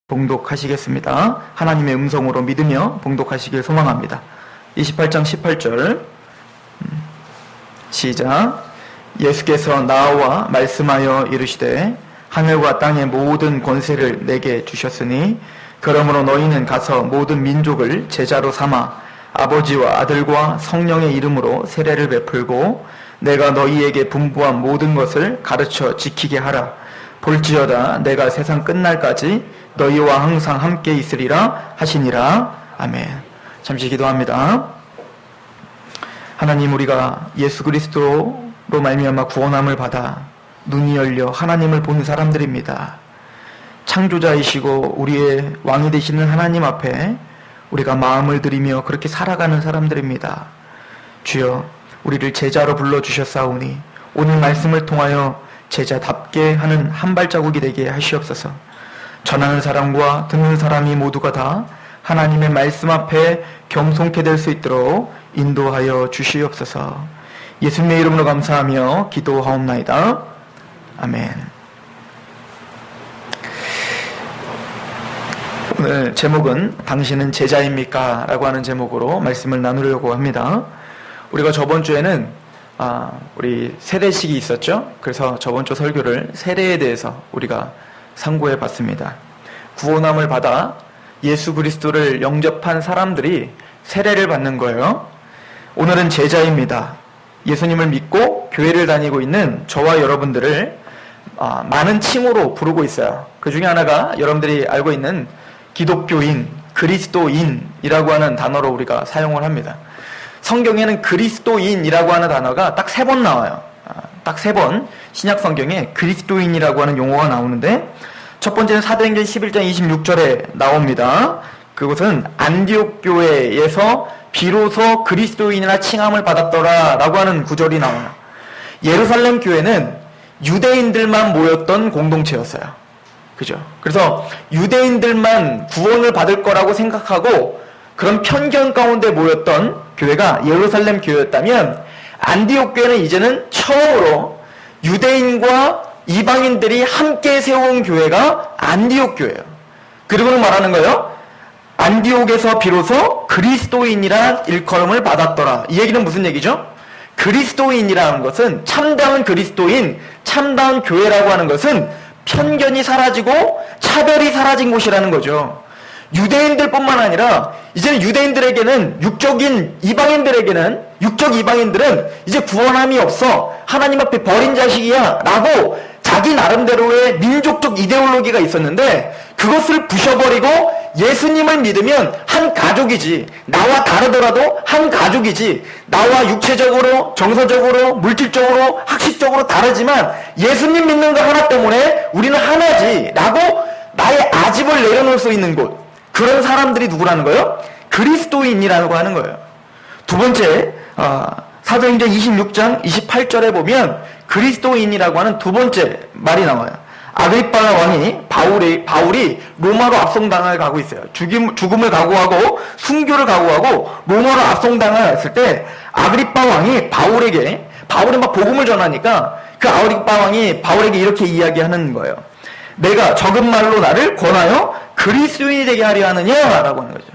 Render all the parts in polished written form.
봉독하시겠습니다. 하나님의 음성으로 믿으며 봉독하시길 소망합니다. 28장 18절 시작. 예수께서 나와 말씀하여 이르시되 하늘과 땅의 모든 권세를 내게 주셨으니 그러므로 너희는 가서 모든 민족을 제자로 삼아 아버지와 아들과 성령의 이름으로 세례를 베풀고 내가 너희에게 분부한 모든 것을 가르쳐 지키게 하라. 볼지어다 내가 세상 끝날까지 너희와 항상 함께 있으리라 하시니라. 아멘. 잠시 기도합니다. 하나님, 우리가 예수 그리스도로 말미암아 구원함을 받아 눈이 열려 하나님을 본 사람들입니다. 창조자이시고 우리의 왕이 되시는 하나님 앞에 우리가 마음을 들이며 그렇게 살아가는 사람들입니다. 주여, 우리를 제자로 불러주셨사오니 오늘 말씀을 통하여 제자답게 하는 한 발자국이 되게 하시옵소서. 전하는 사람과 듣는 사람이 모두가 다 하나님의 말씀 앞에 겸손케 될 수 있도록 인도하여 주시옵소서. 예수님의 이름으로 감사하며 기도하옵나이다. 아멘. 오늘 제목은 당신은 제자입니까? 라고 하는 제목으로 말씀을 나누려고 합니다. 우리가 저번 주에는 우리 세례식이 있었죠. 그래서 저번 주 설교를 세례에 대해서 우리가 상고해 봤습니다. 구원함을 받아 예수 그리스도를 영접한 사람들이 세례를 받는 거예요. 오늘은 제자입니다. 예수님을 믿고 교회를 다니고 있는 저와 여러분들을 많은 칭호로 부르고 있어요. 그 중에 하나가 여러분들이 알고 있는 기독교인, 그리스도인이라고 하는 단어로 우리가 사용을 합니다. 성경에는 그리스도인이라고 하는 단어가 딱 3번 나와요. 딱 3번 신약 성경에 그리스도인이라고 하는 용어가 나오는데, 첫 번째는 사도행전 11장 26절에 나옵니다. 그것은 안디옥 교회에서 비로소 그리스도인이라 칭함을 받았더라 라고 하는 구절이 나와요. 예루살렘 교회는 유대인들만 모였던 공동체였어요. 그죠? 그래서 유대인들만 구원을 받을 거라고 생각하고 그런 편견 가운데 모였던 교회가 예루살렘 교회였다면, 안디옥 교회는 이제는 처음으로 유대인과 이방인들이 함께 세운 교회가 안디옥 교회예요. 그리고는 말하는 거예요. 안디옥에서 비로소 그리스도인이라 일컬음을 받았더라. 이 얘기는 무슨 얘기죠? 그리스도인이라는 것은, 참다운 그리스도인, 참다운 교회라고 하는 것은 편견이 사라지고 차별이 사라진 곳이라는 거죠. 유대인들뿐만 아니라 이제는 유대인들에게는, 육적 이방인들은 이제 구원함이 없어, 하나님 앞에 버린 자식이야 라고 자기 나름대로의 민족적 이데올로기가 있었는데, 그것을 부셔버리고 예수님을 믿으면 한 가족이지, 나와 다르더라도 한 가족이지, 나와 육체적으로, 정서적으로, 물질적으로, 학식적으로 다르지만 예수님 믿는 거 하나 때문에 우리는 하나지 라고 나의 아집을 내려놓을 수 있는 곳, 그런 사람들이 누구라는 거예요? 그리스도인이라고 하는 거예요. 두 번째, 사도행전 26장 28절에 보면 그리스도인이라고 하는 두 번째 말이 나와요. 아그리파 왕이 바울이 로마로 압송당을 가고 있어요. 죽음을 각오하고 순교를 각오하고 로마로 압송당했을 때, 아그리파 왕이 바울이 막 복음을 전하니까 그 아그리파 왕이 바울에게 이렇게 이야기하는 거예요. 내가 적은 말로 나를 권하여 그리스도인이 되게 하려 하느냐 라고 하는 거죠.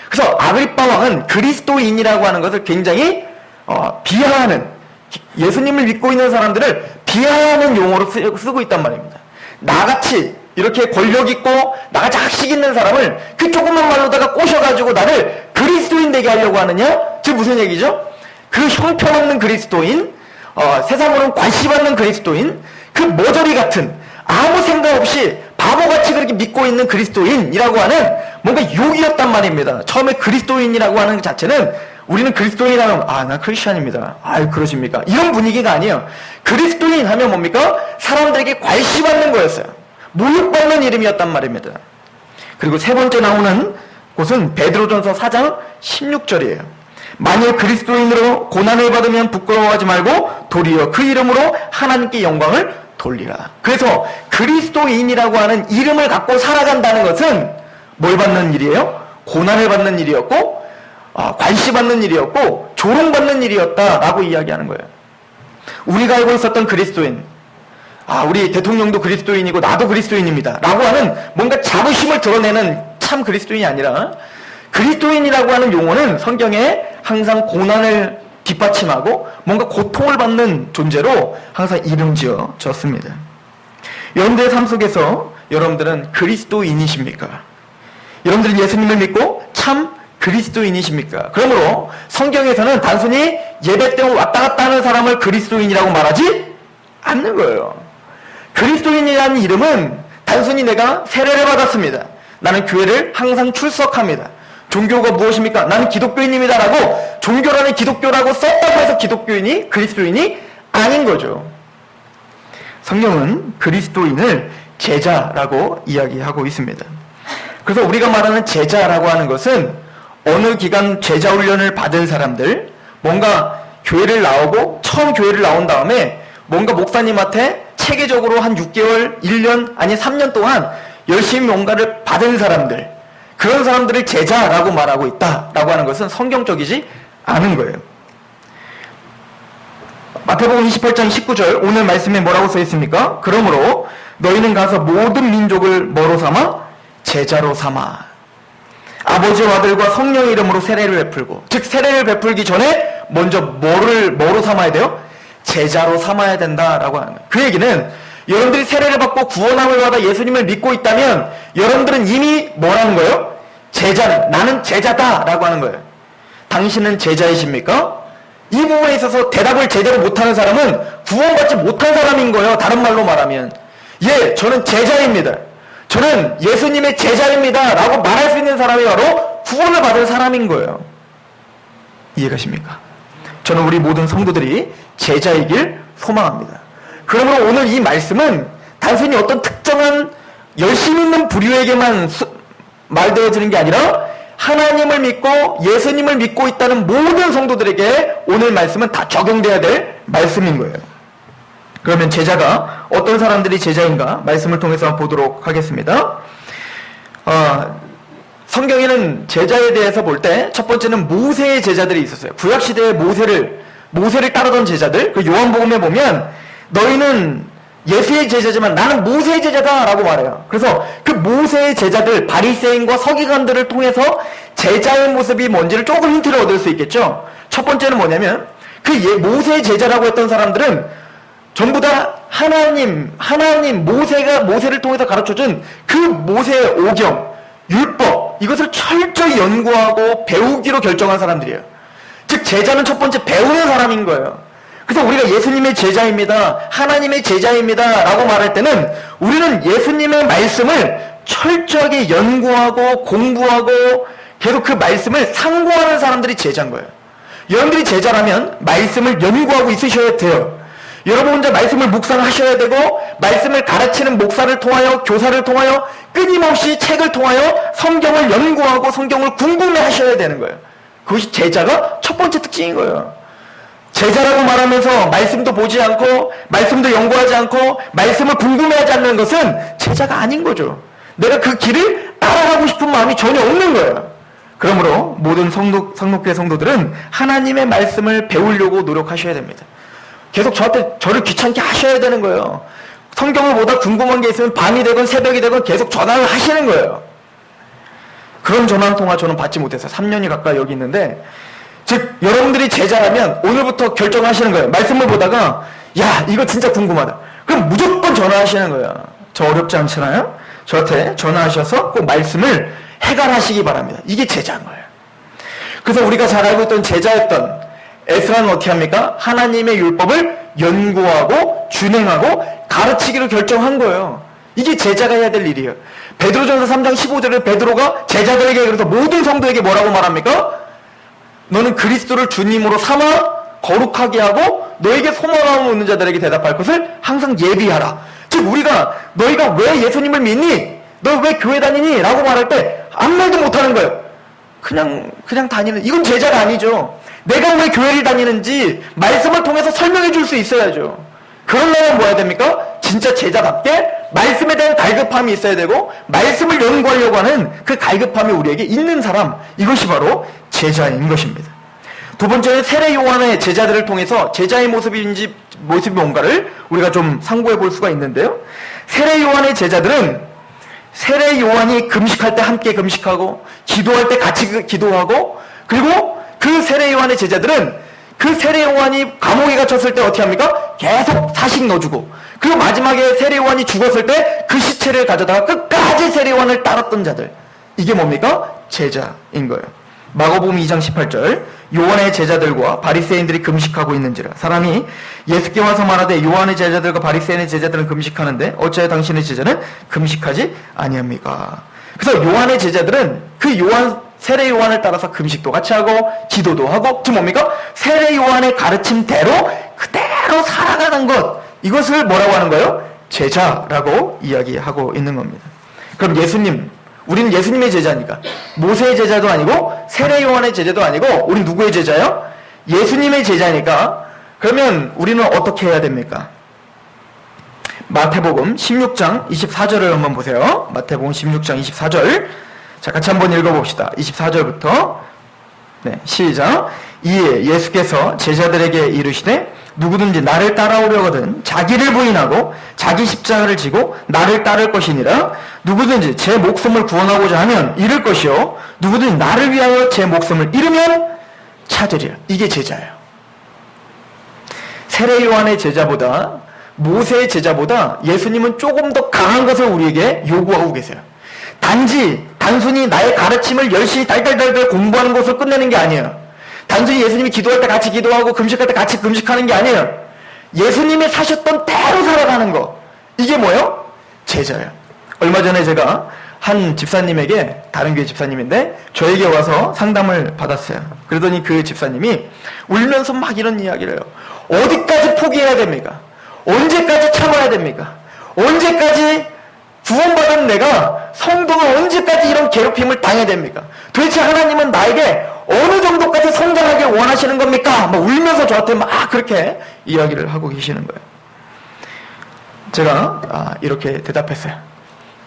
그래서 아그리파 왕은 그리스도인이라고 하는 것을 굉장히 비하하는, 예수님을 믿고 있는 사람들을 비하하는 용어로 쓰고 있단 말입니다. 나같이 이렇게 권력 있고 나같이 학식 있는 사람을 그 조그만 말로다가 꼬셔가지고 나를 그리스도인 되게 하려고 하느냐? 즉 무슨 얘기죠? 그 형편없는 그리스도인, 세상으로는 관심 받는 그리스도인, 그 머저리 같은, 아무 생각 없이 바보같이 그렇게 믿고 있는 그리스도인이라고 하는 뭔가 욕이었단 말입니다. 처음에 그리스도인이라고 하는 것 자체는, 우리는 그리스도인이라면 나 크리스찬입니다. 그러십니까? 이런 분위기가 아니에요. 그리스도인 하면 뭡니까? 사람들에게 관심받는 거였어요. 모욕받는 이름이었단 말입니다. 그리고 세 번째 나오는 곳은 베드로전서 4장 16절이에요. 만일 그리스도인으로 고난을 받으면 부끄러워하지 말고 도리어 그 이름으로 하나님께 영광을 돌리라. 그래서 그리스도인이라고 하는 이름을 갖고 살아간다는 것은 뭘 받는 일이에요? 고난을 받는 일이었고, 관시받는 일이었고, 조롱받는 일이었다라고 이야기하는 거예요. 우리가 알고 있었던 그리스도인, 우리 대통령도 그리스도인이고 나도 그리스도인입니다 라고 하는 뭔가 자부심을 드러내는 참 그리스도인이 아니라, 그리스도인이라고 하는 용어는 성경에 항상 고난을 뒷받침하고 뭔가 고통을 받는 존재로 항상 이름 지어 졌습니다. 여러분들의 삶 속에서 여러분들은 그리스도인이십니까? 여러분들은 예수님을 믿고 참 그리스도인이십니까? 그러므로 성경에서는 단순히 예배 때 왔다 갔다 하는 사람을 그리스도인이라고 말하지 않는 거예요. 그리스도인이라는 이름은 단순히 내가 세례를 받았습니다, 나는 교회를 항상 출석합니다, 종교가 무엇입니까? 나는 기독교인입니다 라고 종교라는 기독교라고 썼다고 해서 기독교인이 그리스도인이 아닌 거죠. 성경은 그리스도인을 제자라고 이야기하고 있습니다. 그래서 우리가 말하는 제자라고 하는 것은 어느 기간 제자 훈련을 받은 사람들, 뭔가 교회를 나오고 처음 교회를 나온 다음에 뭔가 목사님한테 체계적으로 한 6개월, 1년, 아니 3년 동안 열심히 뭔가를 받은 사람들, 그런 사람들을 제자라고 말하고 있다라고 하는 것은 성경적이지 않은 거예요. 마태복음 28장 19절 오늘 말씀에 뭐라고 써 있습니까? 그러므로 너희는 가서 모든 민족을 뭐로 삼아? 제자로 삼아 아버지와 아들과 성령의 이름으로 세례를 베풀고, 즉 세례를 베풀기 전에 먼저 뭐로 삼아야 돼요? 제자로 삼아야 된다라고 하는 거예요. 그 얘기는 여러분들이 세례를 받고 구원함을 받아 예수님을 믿고 있다면 여러분들은 이미 뭐라는 거예요? 나는 제자다라고 하는 거예요. 당신은 제자이십니까? 이 부분에 있어서 대답을 제대로 못하는 사람은 구원받지 못한 사람인 거예요. 다른 말로 말하면, 예, 저는 제자입니다, 저는 예수님의 제자입니다 라고 말할 수 있는 사람이 바로 구원을 받은 사람인 거예요. 이해가십니까? 저는 우리 모든 성도들이 제자이길 소망합니다. 그러므로 오늘 이 말씀은 단순히 어떤 특정한 열심 있는 부류에게만 말되어지는 게 아니라 하나님을 믿고 예수님을 믿고 있다는 모든 성도들에게 오늘 말씀은 다 적용돼야 될 말씀인 거예요. 그러면 제자가 어떤 사람들이 제자인가 말씀을 통해서 보도록 하겠습니다. 성경에는 제자에 대해서 볼 때 첫 번째는 모세의 제자들이 있었어요. 구약시대의 모세를 따르던 제자들, 그 요한복음에 보면 너희는 예수의 제자지만 나는 모세의 제자다 라고 말해요. 그래서 그 모세의 제자들, 바리새인과 서기관들을 통해서 제자의 모습이 뭔지를 조금 힌트를 얻을 수 있겠죠. 첫 번째는 뭐냐면 그 모세의 제자라고 했던 사람들은 전부 다 모세가 모세를 통해서 가르쳐준 그 모세의 오경, 율법, 이것을 철저히 연구하고 배우기로 결정한 사람들이에요. 즉 제자는 첫 번째 배우는 사람인 거예요. 그래서 우리가 예수님의 제자입니다, 하나님의 제자입니다 라고 말할 때는 우리는 예수님의 말씀을 철저하게 연구하고 공부하고 계속 그 말씀을 상고하는 사람들이 제자인 거예요. 여러분들이 제자라면 말씀을 연구하고 있으셔야 돼요. 여러분 혼자 말씀을 묵상하셔야 되고, 말씀을 가르치는 목사를 통하여, 교사를 통하여, 끊임없이 책을 통하여 성경을 연구하고 성경을 궁금해 하셔야 되는 거예요. 그것이 제자가 첫 번째 특징인 거예요. 제자라고 말하면서 말씀도 보지 않고 말씀도 연구하지 않고 말씀을 궁금해하지 않는 것은 제자가 아닌 거죠. 내가 그 길을 따라가고 싶은 마음이 전혀 없는 거예요. 그러므로 모든 성록교회 성도들은 하나님의 말씀을 배우려고 노력하셔야 됩니다. 계속 저를 귀찮게 하셔야 되는 거예요. 성경을 보다 궁금한 게 있으면 밤이 되건 새벽이 되건 계속 전화를 하시는 거예요. 그런 전화 한 통화 저는 받지 못했어요. 3년이 가까이 여기 있는데, 즉 여러분들이 제자라면 오늘부터 결정하시는 거예요. 말씀을 보다가 야 이거 진짜 궁금하다, 그럼 무조건 전화하시는 거예요. 저 어렵지 않잖아요. 저한테 전화하셔서 꼭 말씀을 해결하시기 바랍니다. 이게 제자인 거예요. 그래서 우리가 잘 알고 있던 제자였던 에스라는 어떻게 합니까? 하나님의 율법을 연구하고 준행하고 가르치기로 결정한 거예요. 이게 제자가 해야 될 일이에요. 베드로전서 3장 15절에 베드로가 제자들에게, 그래서 모든 성도에게 뭐라고 말합니까? 너는 그리스도를 주님으로 삼아 거룩하게 하고 너에게 소망하고 있는 자들에게 대답할 것을 항상 예비하라. 즉 우리가 너희가 왜 예수님을 믿니? 너 왜 교회 다니니? 라고 말할 때 아무 말도 못하는 거예요. 그냥 다니는, 이건 제자가 아니죠. 내가 왜 교회를 다니는지 말씀을 통해서 설명해 줄 수 있어야죠. 그러려면 뭐 해야 됩니까? 진짜 제자답게 말씀에 대한 갈급함이 있어야 되고, 말씀을 연구하려고 하는 그 갈급함이 우리에게 있는 사람, 이것이 바로 제자인 것입니다. 두 번째는 세례 요한의 제자들을 통해서 제자의 모습이 뭔가를 우리가 좀 상고해 볼 수가 있는데요. 세례 요한의 제자들은 세례 요한이 금식할 때 함께 금식하고 기도할 때 같이 기도하고, 그리고 그 세례 요한의 제자들은 그 세례 요한이 감옥에 갇혔을 때 어떻게 합니까? 계속 사식 넣어주고, 그리고 마지막에 세례 요한이 죽었을 때 그 시체를 가져다가 끝까지 세례 요한을 따랐던 자들. 이게 뭡니까? 제자인 거예요. 마가복음 2장 18절, 요한의 제자들과 바리새인들이 금식하고 있는지라 사람이 예수께 와서 말하되 요한의 제자들과 바리새인의 제자들은 금식하는데 어찌하여 당신의 제자는 금식하지 아니합니까? 그래서 요한의 제자들은 그 요한 세례 요한을 따라서 금식도 같이 하고 기도도 하고, 지금 뭡니까? 세례 요한의 가르침대로 그대로 살아가는 것, 이것을 뭐라고 하는 거예요? 제자라고 이야기하고 있는 겁니다. 그럼 예수님, 우리는 예수님의 제자니까 모세의 제자도 아니고 세례 요한의 제자도 아니고 우린 누구의 제자요? 예수님의 제자니까 그러면 우리는 어떻게 해야 됩니까? 마태복음 16장 24절을 한번 보세요. 마태복음 16장 24절. 자, 같이 한번 읽어봅시다. 24절부터. 네, 시작. 이에 예수께서 제자들에게 이르시되 누구든지 나를 따라오려거든 자기를 부인하고 자기 십자가를 지고 나를 따를 것이니라. 누구든지 제 목숨을 구원하고자 하면 잃을 것이요 누구든지 나를 위하여 제 목숨을 잃으면 찾으리라. 이게 제자예요. 세례 요한의 제자보다, 모세의 제자보다 예수님은 조금 더 강한 것을 우리에게 요구하고 계세요. 단순히 나의 가르침을 열심히 달달달달 공부하는 것을 끝내는 게 아니에요. 단순히 예수님이 기도할 때 같이 기도하고 금식할 때 같이 금식하는 게 아니에요. 예수님이 사셨던 대로 살아가는 거. 이게 뭐예요? 제자예요. 얼마 전에 제가 한 집사님에게, 다른 교회 집사님인데 저에게 와서 상담을 받았어요. 그러더니 그 집사님이 울면서 막 이런 이야기를 해요. 어디까지 포기해야 됩니까? 언제까지 참아야 됩니까? 언제까지 구원받은 내가, 성도가 언제까지 이런 괴롭힘을 당해야 됩니까? 도대체 하나님은 나에게 어느 정도까지 성장하길 원하시는 겁니까? 막 울면서 저한테 막 그렇게 이야기를 하고 계시는 거예요. 제가 이렇게 대답했어요.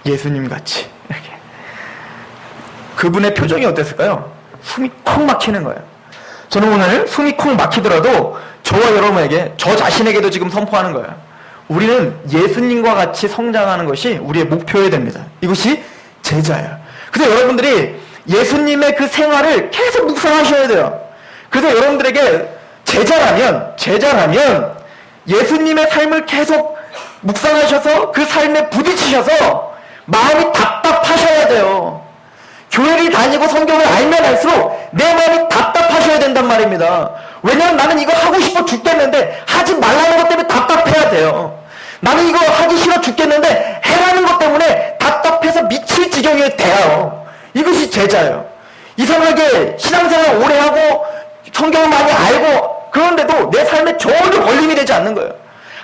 예수님 같이. 이렇게. 그분의 표정이 어땠을까요? 숨이 콩 막히는 거예요. 저는 오늘 숨이 콩 막히더라도 저와 여러분에게, 저 자신에게도 지금 선포하는 거예요. 우리는 예수님과 같이 성장하는 것이 우리의 목표여야 됩니다. 이것이 제자예요. 그래서 여러분들이 예수님의 그 생활을 계속 묵상하셔야 돼요. 그래서 여러분들에게 제자라면 예수님의 삶을 계속 묵상하셔서 그 삶에 부딪히셔서 마음이 답답하셔야 돼요. 교회를 다니고 성경을 알면 알수록 내 마음이 답답하셔야 된단 말입니다. 왜냐하면 나는 이거 하고 싶어 죽겠는데 하지 말라는 것 때문에 답답해야 돼요. 나는 이거 하기 싫어 죽겠는데 해라는 것 때문에 답답해서 미칠 지경이 돼요. 이것이 제자예요. 이상하게 신앙생활 오래 하고 성경을 많이 알고 그런데도 내 삶에 전혀 걸림이 되지 않는 거예요.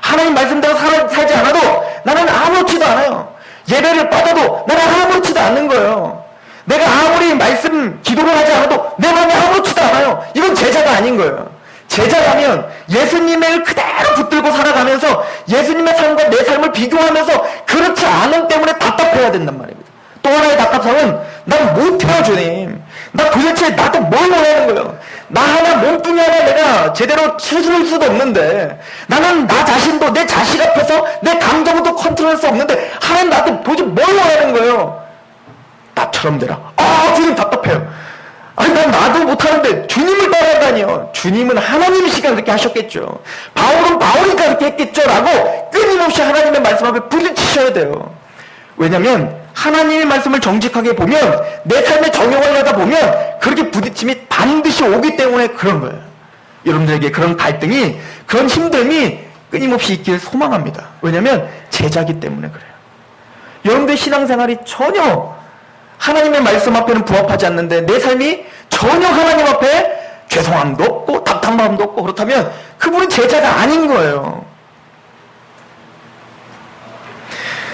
하나님 말씀대로 살지 않아도 나는 아무렇지도 않아요. 예배를 받아도 나는 아무렇지도 않는 거예요. 내가 아무리 말씀 기도를 하지 않아도 내 마음이 아무렇지도 않아요. 이건 제자가 아닌 거예요. 제자라면 예수님을 그대로 붙들고 살아가면서 예수님의 삶과 내 삶을 비교하면서 그렇지 않음 때문에 답답해야 된단 말입니다. 또 하나의 답답함은 난 못해요 주님. 나 도대체 나한테 뭘 원하는 거예요. 나 하나 몸뚱이 하나 내가 제대로 추스를 수도 없는데, 나는 나 자신도 내 자식 앞에서 내 감정도 컨트롤할 수 없는데 하나님 나한테 도대체 뭘 원하는 거예요. 나처럼 되라. 주님 답답해요. 아니 난 나도 못하는데 주님을 따라가다니요. 주님은 하나님이시니까 그렇게 하셨겠죠. 바울은 바울이니까 그렇게 했겠죠 라고 끊임없이 하나님의 말씀 앞에 부딪히셔야 돼요. 왜냐면 하나님의 말씀을 정직하게 보면, 내 삶에 적용하려다 보면 그렇게 부딪힘이 반드시 오기 때문에 그런 거예요. 여러분들에게 그런 갈등이, 그런 힘듦이 끊임없이 있길 소망합니다. 왜냐면 제자기 때문에 그래요. 여러분들의 신앙생활이 전혀 하나님의 말씀 앞에는 부합하지 않는데 내 삶이 전혀 하나님 앞에 죄송함도 없고 답답한 마음도 없고 그렇다면 그분은 제자가 아닌 거예요.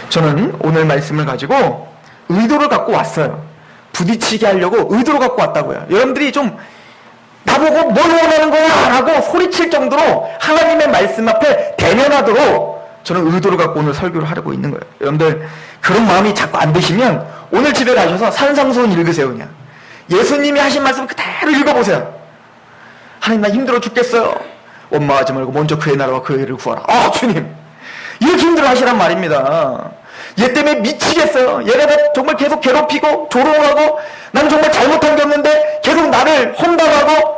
저는 오늘 말씀을 가지고 의도를 갖고 왔어요. 부딪히게 하려고 의도를 갖고 왔다고요. 여러분들이 좀 나보고 뭘 원하는 거야 라고 소리칠 정도로 하나님의 말씀 앞에 대면하도록 저는 의도를 갖고 오늘 설교를 하려고 있는 거예요. 여러분들 그런 마음이 자꾸 안 드시면 오늘 집에 가셔서 산상수훈 읽으세요. 그냥 예수님이 하신 말씀 그대로 읽어보세요. 하나님 나 힘들어 죽겠어요. 원망하지 말고 먼저 그의 나라와 그의 의를 구하라. 아 주님 이렇게 힘들어 하시란 말입니다. 얘 때문에 미치겠어요. 얘가 나 정말 계속 괴롭히고 조롱하고 나는 정말 잘못한 게 없는데 계속 나를 혼담하고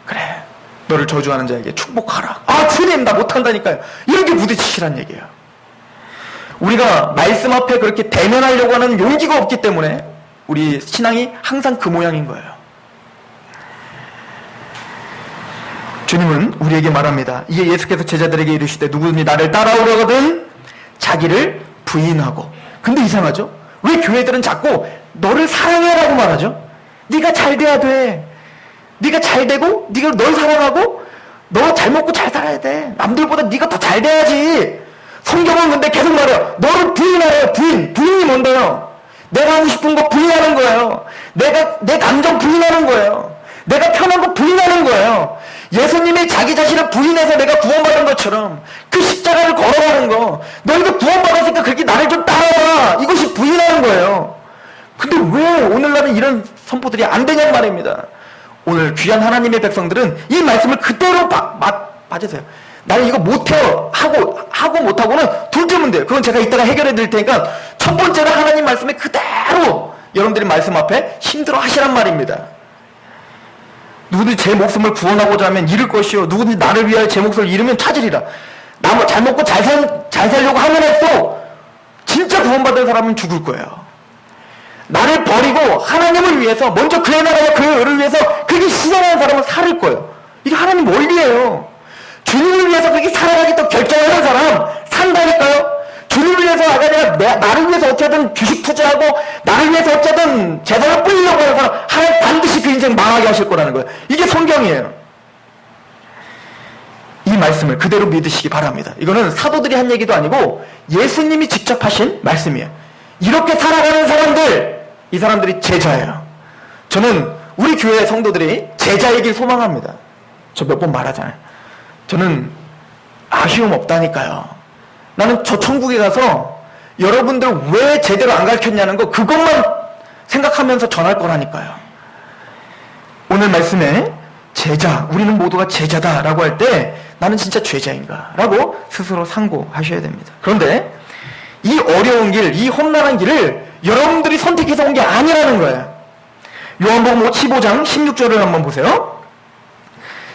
그래 너를 저주하는 자에게 축복하라. 아 주님 나 못한다니까요. 이렇게 부딪히시란 얘기예요. 우리가 말씀 앞에 그렇게 대면하려고 하는 용기가 없기 때문에 우리 신앙이 항상 그 모양인 거예요. 주님은 우리에게 말합니다. 이게 예수께서 제자들에게 이르시되 누구든지 나를 따라오려거든 자기를 부인하고. 근데 이상하죠? 왜 교회들은 자꾸 너를 사랑해라고 말하죠? 네가 잘 돼야 돼. 네가 잘 되고 네가 널 사랑하고 너 잘 먹고 잘 살아야 돼. 남들보다 네가 더 잘 돼야지. 성경은 근데 계속 말해요. 너를 부인하래요. 부인이 뭔데요? 내가 하고 싶은 거 부인하는 거예요. 내 감정 부인하는 거예요. 내가 편한 거 부인하는 거예요. 예수님이 자기 자신을 부인해서 내가 구원받은 것처럼 그 십자가를 걸어가는 거, 너희도 구원받았으니까 그렇게 나를 좀 따라와. 이것이 부인하는 거예요. 근데 왜 오늘날은 이런 선포들이 안 되냐는 말입니다. 오늘 귀한 하나님의 백성들은 이 말씀을 그대로 맞으세요. 나는 이거 못해요. 하고 못하고는 둘째 문제예요. 그건 제가 이따가 해결해 드릴 테니까 첫 번째는 하나님 말씀에 그대로 여러분들이 말씀 앞에 힘들어 하시란 말입니다. 누구든지 제 목숨을 구원하고자 하면 잃을 것이요 누구든지 나를 위하여 제 목숨을 잃으면 찾으리라. 나 잘 먹고 잘 살려고 하면 해도 진짜 구원받은 사람은 죽을 거예요. 나를 버리고 하나님을 위해서 먼저 그의 나라와 그의 의를 위해서 그렇게 희생하는 사람은 살을 거예요. 이게 하나님 원리예요. 주님을 위해서 그렇게 살아가겠다고 결정하는 사람 산다니까요. 주님을 위해서 나를 위해서 어떻게든 주식 투자하고 나를 위해서 어쨌든 재산을 뿌리려고 하는 사람 하나님 반드시 그 인생 망하게 하실 거라는 거예요. 이게 성경이에요. 이 말씀을 그대로 믿으시기 바랍니다. 이거는 사도들이 한 얘기도 아니고 예수님이 직접 하신 말씀이에요. 이렇게 살아가는 사람들, 이 사람들이 제자예요. 저는 우리 교회 성도들이 제자이길 소망합니다. 저 몇 번 말하잖아요. 저는 아쉬움 없다니까요. 나는 저 천국에 가서 여러분들 왜 제대로 안 가르쳤냐는 거 그것만 생각하면서 전할 거라니까요. 오늘 말씀에 제자, 우리는 모두가 제자다라고 할 때 나는 진짜 죄자인가? 라고 스스로 상고하셔야 됩니다. 그런데 이 어려운 길, 이 험난한 길을 여러분들이 선택해서 온 게 아니라는 거예요. 요한복음 15장 16절을 한번 보세요.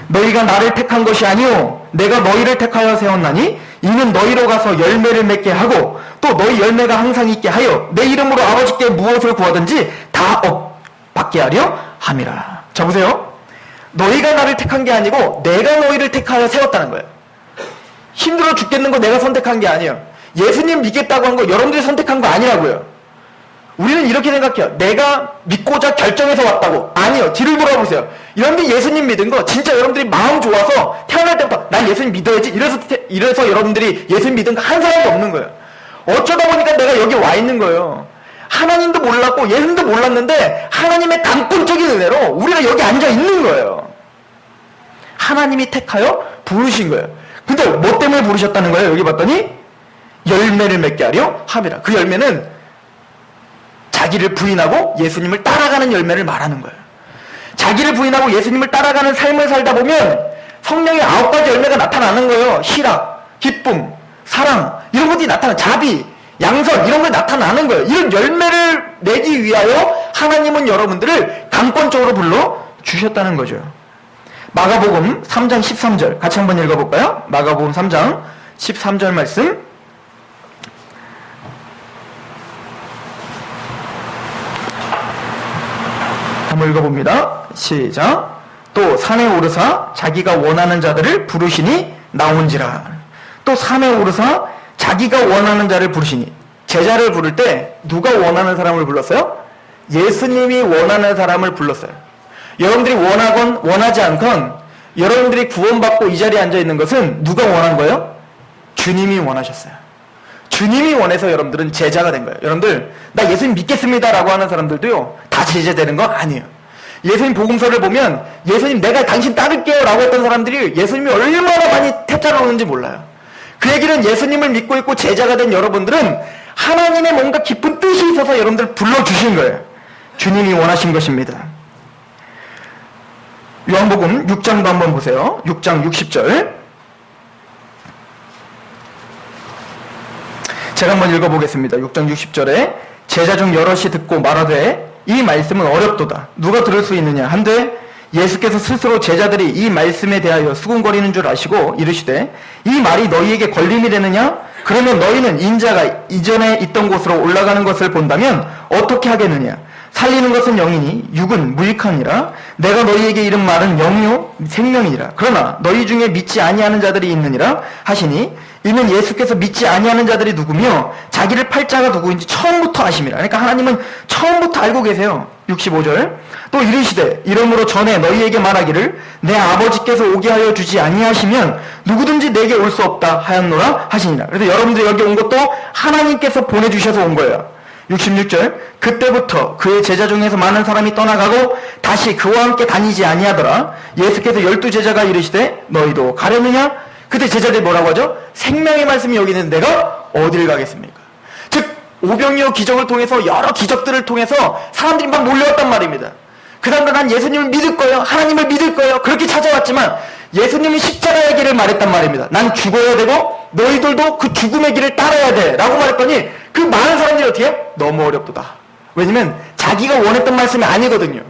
너희가 나를 택한 것이 아니오 내가 너희를 택하여 세웠나니 이는 너희로 가서 열매를 맺게 하고 또 너희 열매가 항상 있게 하여 내 이름으로 아버지께 무엇을 구하든지 다 받게 하려 함이라. 자 보세요. 너희가 나를 택한 게 아니고 내가 너희를 택하여 세웠다는 거예요. 힘들어 죽겠는 거 내가 선택한 게 아니에요. 예수님 믿겠다고 한 거 여러분들이 선택한 거 아니라고요. 우리는 이렇게 생각해요. 내가 믿고자 결정해서 왔다고. 아니요. 뒤를 돌아보세요. 여러분들이 예수님 믿은 거 진짜 여러분들이 마음 좋아서 태어날 때부터 난 예수님 믿어야지 이래서 여러분들이 예수님 믿은 거 한 사람도 없는 거예요. 어쩌다 보니까 내가 여기 와 있는 거예요. 하나님도 몰랐고 예수님도 몰랐는데 하나님의 단권적인 은혜로 우리가 여기 앉아 있는 거예요. 하나님이 택하여 부르신 거예요. 근데 뭐 때문에 부르셨다는 거예요? 여기 봤더니 열매를 맺게 하려 함이라. 그 열매는 자기를 부인하고 예수님을 따라가는 열매를 말하는 거예요. 자기를 부인하고 예수님을 따라가는 삶을 살다 보면 성령의 9가지 열매가 나타나는 거예요. 희락, 기쁨, 사랑 이런 것들이 자비, 양선 이런 게 나타나는 거예요. 이런 열매를 내기 위하여 하나님은 여러분들을 강권적으로 불러주셨다는 거죠. 마가복음 3장 13절 같이 한번 읽어볼까요? 마가복음 3장 13절 말씀 한번 읽어봅니다. 시작. 또 산에 오르사 자기가 원하는 자들을 부르시니 나온지라. 또 산에 오르사 자기가 원하는 자를 부르시니. 제자를 부를 때 누가 원하는 사람을 불렀어요? 예수님이 원하는 사람을 불렀어요. 여러분들이 원하건 원하지 않건 여러분들이 구원받고 이 자리에 앉아있는 것은 누가 원한 거예요? 주님이 원하셨어요. 주님이 원해서 여러분들은 제자가 된 거예요. 여러분들 나 예수님 믿겠습니다 라고 하는 사람들도요 다 제자 되는 거 아니에요. 예수님 복음서를 보면 예수님 내가 당신 따를게요 라고 했던 사람들이 예수님이 얼마나 많이 퇴짜를 오는지 몰라요. 그 얘기는 예수님을 믿고 있고 제자가 된 여러분들은 하나님의 뭔가 깊은 뜻이 있어서 여러분들 불러주신 거예요. 주님이 원하신 것입니다. 요한복음 6장도 한번 보세요. 6장 60절. 제가 한번 읽어보겠습니다. 6장 60절에 제자 중 여럿이 듣고 말하되 이 말씀은 어렵도다. 누가 들을 수 있느냐 한데 예수께서 스스로 제자들이 이 말씀에 대하여 수군거리는 줄 아시고 이르시되 이 말이 너희에게 걸림이 되느냐? 그러면 너희는 인자가 이전에 있던 곳으로 올라가는 것을 본다면 어떻게 하겠느냐? 살리는 것은 영이니 육은 무익하니라. 내가 너희에게 이른 말은 영요 생명이니라. 그러나 너희 중에 믿지 아니하는 자들이 있느니라 하시니 이는 예수께서 믿지 아니하는 자들이 누구며 자기를 팔 자가 누구인지 처음부터 아심이라. 그러니까 하나님은 처음부터 알고 계세요. 65절 또 이르시되 이러므로 전에 너희에게 말하기를 내 아버지께서 오게 하여 주지 아니하시면 누구든지 내게 올 수 없다 하였노라 하시니라. 그래서 여러분들 여기 온 것도 하나님께서 보내주셔서 온 거예요. 66절 그때부터 그의 제자 중에서 많은 사람이 떠나가고 다시 그와 함께 다니지 아니하더라. 예수께서 12제자가 이르시되 너희도 가려느냐? 그때 제자들이 뭐라고 하죠? 생명의 말씀이 여기 있는데 내가 어딜 가겠습니까? 즉 오병이어 기적을 통해서 여러 기적들을 통해서 사람들이 막 몰려왔단 말입니다. 그 사람들 난 예수님을 믿을 거예요. 하나님을 믿을 거예요. 그렇게 찾아왔지만 예수님이 십자가의 길을 말했단 말입니다. 난 죽어야 되고 너희들도 그 죽음의 길을 따라야 돼 라고 말했더니 그 많은 사람들이 어떻게 해요? 너무 어렵도다. 왜냐면 자기가 원했던 말씀이 아니거든요.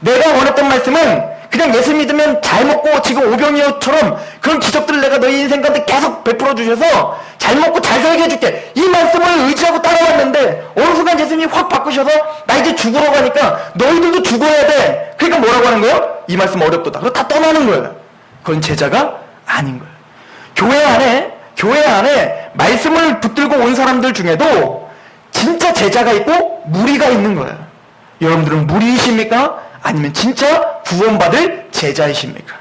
내가 원했던 말씀은 그냥 예수 믿으면 잘 먹고 지금 오병이어처럼 그런 기적들을 내가 너희 인생 가운데 계속 베풀어 주셔서 잘 먹고 잘 살게 해줄게. 이 말씀을 의지하고 따라왔는데 어느 순간 예수님이 확 바꾸셔서 나 이제 죽으러 가니까 너희들도 죽어야 돼. 그러니까 뭐라고 하는 거예요? 이 말씀 어렵도다. 그래서 다 떠나는 거예요. 그건 제자가 아닌 거예요. 교회 안에 말씀을 붙들고 온 사람들 중에도 진짜 제자가 있고 무리가 있는 거예요. 여러분들은 무리이십니까? 아니면 진짜 구원받을 제자이십니까?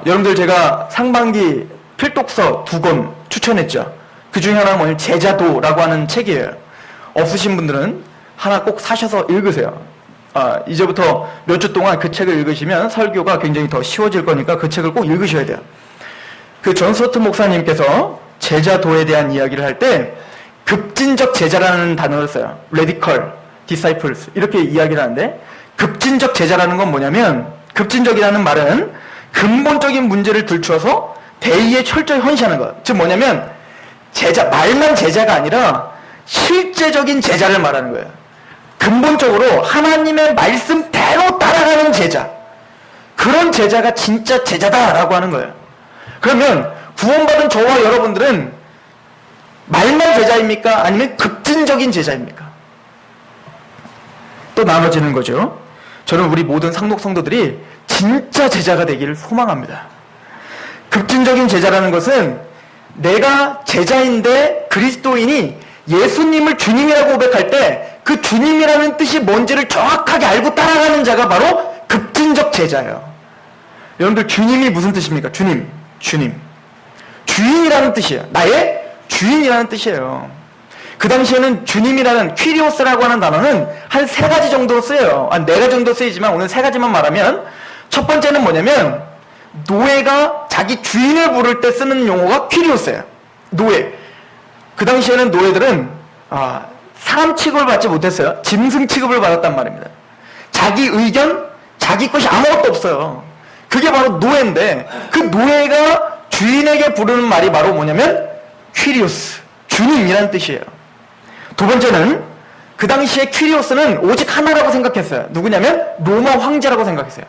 여러분들 제가 상반기 필독서 2권 추천했죠. 그 중에 하나는 뭐냐면 제자도라고 하는 책이에요. 없으신 분들은 하나 꼭 사셔서 읽으세요. 이제부터 몇 주 동안 그 책을 읽으시면 설교가 굉장히 더 쉬워질 거니까 그 책을 꼭 읽으셔야 돼요. 그 존 스토트 목사님께서 제자도에 대한 이야기를 할 때 급진적 제자라는 단어를 써요. radical disciples 이렇게 이야기를 하는데 급진적 제자라는 건 뭐냐면 급진적이라는 말은 근본적인 문제를 들추어서 대의에 철저히 헌신하는 것. 즉 뭐냐면 말만 제자가 아니라 실제적인 제자를 말하는 거예요. 근본적으로 하나님의 말씀대로 따라가는 제자. 그런 제자가 진짜 제자다라고 하는 거예요. 그러면 구원받은 저와 여러분들은 말만 제자입니까? 아니면 급진적인 제자입니까? 또 나눠지는 거죠. 저는 우리 모든 상록 성도들이 진짜 제자가 되기를 소망합니다. 급진적인 제자라는 것은 내가 제자인데 그리스도인이 예수님을 주님이라고 고백할 때 그 주님이라는 뜻이 뭔지를 정확하게 알고 따라가는 자가 바로 급진적 제자예요. 여러분들 주님이 무슨 뜻입니까? 주님. 주인이라는 뜻이에요. 나의 주인이라는 뜻이에요. 그 당시에는 주님이라는 퀴리오스라고 하는 단어는 한 3가지 정도 쓰여요. 한 4가지 정도 쓰이지만 오늘 3가지만 말하면 첫 번째는 뭐냐면 노예가 자기 주인을 부를 때 쓰는 용어가 퀴리오스예요. 노예. 그 당시에는 노예들은 사람 취급을 받지 못했어요. 짐승 취급을 받았단 말입니다. 자기 의견, 자기 것이 아무것도 없어요. 그게 바로 노예인데 그 노예가 주인에게 부르는 말이 바로 뭐냐면 퀴리오스, 주님이라는 뜻이에요. 두 번째는 그 당시에 퀴리오스는 오직 하나라고 생각했어요. 누구냐면 로마 황제라고 생각했어요.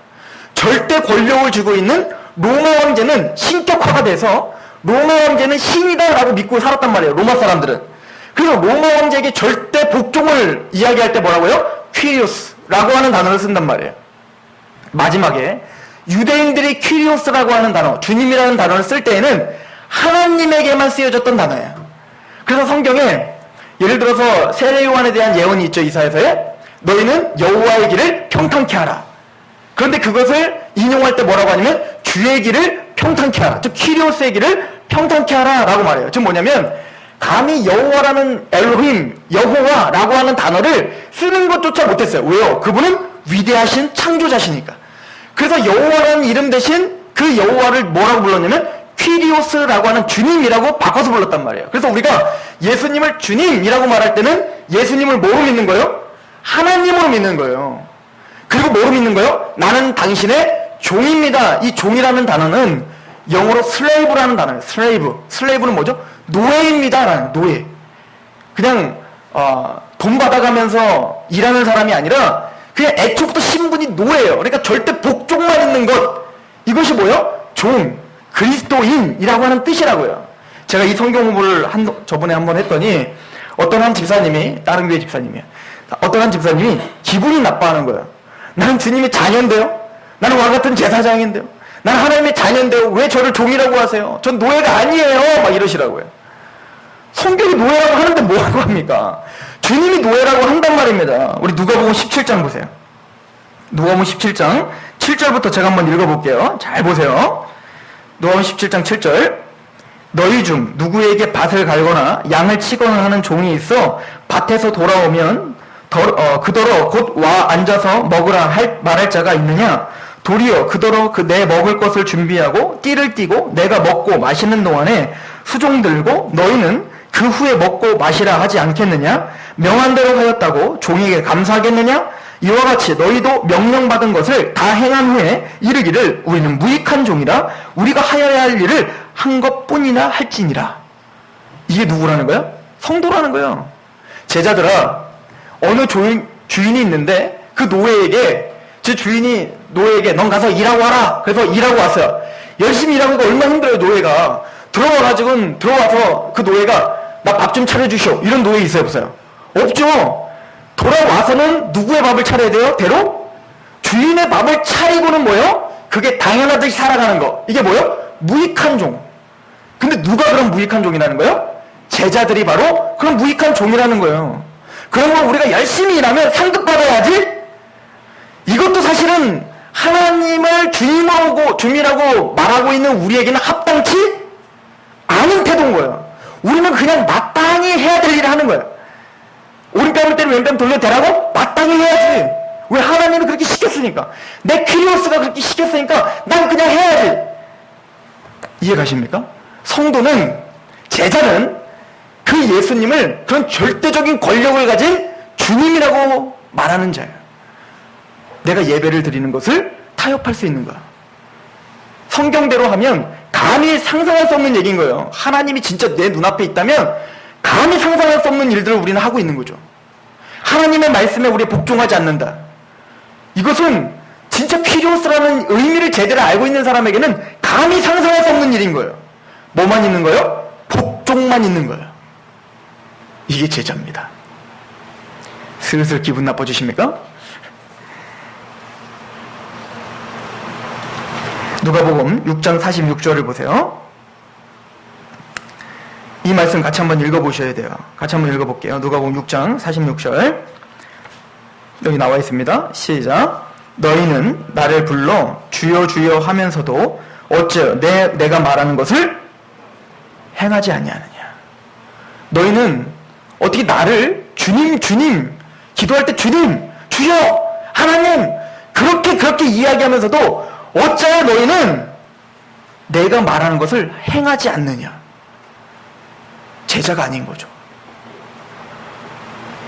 절대 권력을 쥐고 있는 로마 황제는 신격화가 돼서 로마 황제는 신이다라고 믿고 살았단 말이에요. 로마 사람들은. 그래서 로마 황제에게 절대 복종을 이야기할 때 뭐라고요? 퀴리오스라고 하는 단어를 쓴단 말이에요. 마지막에 유대인들이 퀴리오스라고 하는 단어, 주님이라는 단어를 쓸 때에는 하나님에게만 쓰여졌던 단어예요. 그래서 성경에 예를 들어서 세례 요한에 대한 예언이 있죠. 이사야서에 너희는 여호와의 길을 평탄케 하라. 그런데 그것을 인용할 때 뭐라고 하냐면 주의 길을 평탄케 하라. 즉 퀴리오스의 길을 평탄케 하라 라고 말해요. 즉 뭐냐면 감히 여호와라는 엘로힘, 여호와라고 하는 단어를 쓰는 것조차 못했어요. 왜요? 그분은 위대하신 창조자시니까. 그래서 여호와라는 이름 대신 그 여호와를 뭐라고 불렀냐면 퀴리오스라고 하는 주님이라고 바꿔서 불렀단 말이에요. 그래서 우리가 예수님을 주님이라고 말할 때는 예수님을 뭐로 믿는 거예요? 하나님으로 믿는 거예요. 그리고 뭐로 믿는 거예요? 나는 당신의 종입니다. 이 종이라는 단어는 영어로 슬레이브라는 단어예요. 슬레이브는 뭐죠? 노예입니다. 라는 노예. 그냥 돈 받아가면서 일하는 사람이 아니라 그냥 애초부터 신분이 노예예요. 그러니까 절대 복종만 있는 것. 이것이 뭐예요? 종, 그리스도인이라고 하는 뜻이라고요. 제가 이 성경 공부를 저번에 한번 했더니 어떤 한 집사님이, 다른 교회 집사님이에요. 어떤 한 집사님이 기분이 나빠하는 거예요. 나는 주님의 자녀인데요. 나는 와 같은 제사장인데요. 나는 하나님의 자녀인데요. 왜 저를 종이라고 하세요? 전 노예가 아니에요. 막 이러시라고요. 성경이 노예라고 하는데 뭐라고 합니까? 주님이 노예라고 한단 말입니다. 우리 누가복음 17장 보세요. 누가복음 17장 7절부터 제가 한번 읽어볼게요. 잘 보세요. 누가복음 17장 7절. 너희 중 누구에게 밭을 갈거나 양을 치거나 하는 종이 있어 밭에서 돌아오면 그더러 곧 와 앉아서 먹으라 말할 자가 있느냐? 도리어 그더러 내 먹을 것을 준비하고 띠를 띠고 내가 먹고 마시는 동안에 수종 들고 너희는 그 후에 먹고 마시라 하지 않겠느냐? 명한 대로 하였다고 종에게 감사하겠느냐? 이와 같이 너희도 명령받은 것을 다 행한 후에 이르기를 우리는 무익한 종이라 우리가 하여야 할 일을 한 것뿐이나 할지니라. 이게 누구라는 거야? 성도라는 거예요. 제자들아, 어느 주인이 있는데 그 노예에게, 제 주인이 노예에게 넌 가서 일하고 와라. 그래서 일하고 왔어요. 열심히 일하고 얼마나 힘들어요. 노예가 들어와서 그 노예가 나 밥 좀 차려주시오. 이런 노예 있어요, 없어요? 없죠. 돌아와서는 누구의 밥을 차려야 돼요? 대로 주인의 밥을 차리고는 뭐예요? 그게 당연하듯이 살아가는 거. 이게 뭐예요? 무익한 종. 근데 누가 그런 무익한 종이라는 거예요? 제자들이 바로 그런 무익한 종이라는 거예요. 그러면 우리가 열심히 일하면 상급받아야지? 이것도 사실은 하나님을 주님이라고 말하고 있는 우리에게는 합당치 않은 태도인 거예요. 우리는 그냥 마땅히 해야 될 일을 하는 거예요. 오른뺨을 때리면 왼뺨 돌려대라고? 마땅히 해야지. 왜? 하나님이 그렇게 시켰으니까. 내 키리오스가 그렇게 시켰으니까 난 그냥 해야지. 이해 가십니까? 성도는, 제자는 그 예수님을 그런 절대적인 권력을 가진 주님이라고 말하는 자예요. 내가 예배를 드리는 것을 타협할 수 있는 거야. 성경대로 하면 감히 상상할 수 없는 얘기인 거예요. 하나님이 진짜 내 눈앞에 있다면 감히 상상할 수 없는 일들을 우리는 하고 있는 거죠. 하나님의 말씀에 우리 복종하지 않는다. 이것은 진짜 피리오스라는 의미를 제대로 알고 있는 사람에게는 감히 상상할 수 없는 일인 거예요. 뭐만 있는 거예요? 복종만 있는 거예요. 이게 제자입니다. 슬슬 기분 나빠지십니까? 누가복음 6장 46절을 보세요. 이 말씀 같이 한번 읽어보셔야 돼요. 같이 한번 읽어볼게요. 누가복음 6장 46절. 여기 나와 있습니다. 시작. 너희는 나를 불러 주여 주여 하면서도 어째 내가 말하는 것을 행하지 아니하느냐. 너희는 어떻게 나를 주님 기도할 때 주님 주여 하나님 그렇게 이야기하면서도 어찌하여 너희는 내가 말하는 것을 행하지 않느냐. 제자가 아닌 거죠.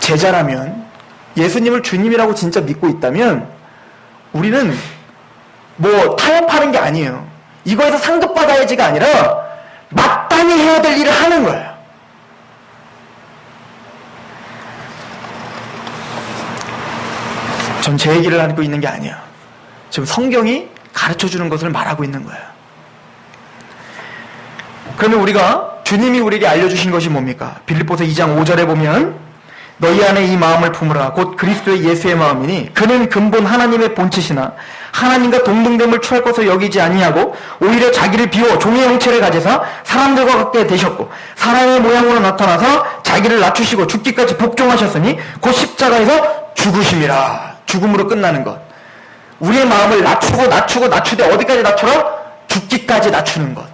제자라면, 예수님을 주님이라고 진짜 믿고 있다면 우리는 뭐 타협하는 게 아니에요. 이거에서 상급받아야지가 아니라 마땅히 해야 될 일을 하는 거예요. 전 제 얘기를 하고 있는 게 아니에요. 지금 성경이 가르쳐주는 것을 말하고 있는 거예요. 그러면 우리가 주님이 우리에게 알려주신 것이 뭡니까? 빌립보서 2장 5절에 보면 너희 안에 이 마음을 품으라 곧 그리스도의 예수의 마음이니 그는 근본 하나님의 본체시나 하나님과 동등됨을 취할 것을 여기지 아니하고 오히려 자기를 비워 종의 형체를 가지사 사람들과 같게 되셨고 사람의 모양으로 나타나서 자기를 낮추시고 죽기까지 복종하셨으니 곧 십자가에서 죽으심이라. 죽음으로 끝나는 것. 우리의 마음을 낮추되 어디까지 낮추라? 죽기까지 낮추는 것.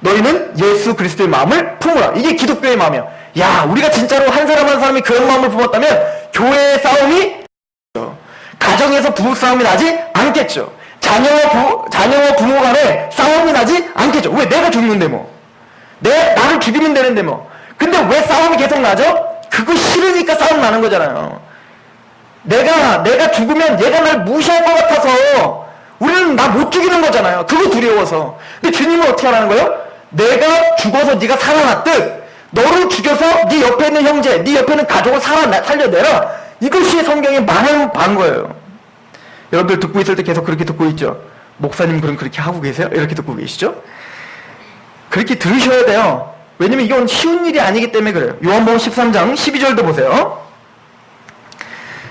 너희는 예수 그리스도의 마음을 품으라. 이게 기독교의 마음이야. 야, 우리가 진짜로 한 사람이 그런 마음을 품었다면 교회의 싸움이, 가정에서 부부싸움이 나지 않겠죠. 자녀와 부모 간에 싸움이 나지 않겠죠. 왜? 내가 죽는데 뭐. 나를 죽이면 되는데 뭐. 근데 왜 싸움이 계속 나죠? 그거 싫으니까 싸움 나는 거잖아요. 내가 죽으면 얘가 날 무시할 것 같아서 우리는 나 못 죽이는 거잖아요. 그거 두려워서. 근데 주님은 어떻게 하라는 거예요? 내가 죽어서 네가 살아났듯 너를 죽여서 네 옆에 있는 형제, 네 옆에 있는 가족을 살려내라. 이것이 성경의 말하는 바인 거예요. 여러분들 듣고 있을 때 계속 그렇게 듣고 있죠? 목사님 그럼 그렇게 하고 계세요? 이렇게 듣고 계시죠? 그렇게 들으셔야 돼요. 왜냐면 이건 쉬운 일이 아니기 때문에 그래요. 요한복음 13장 12절도 보세요.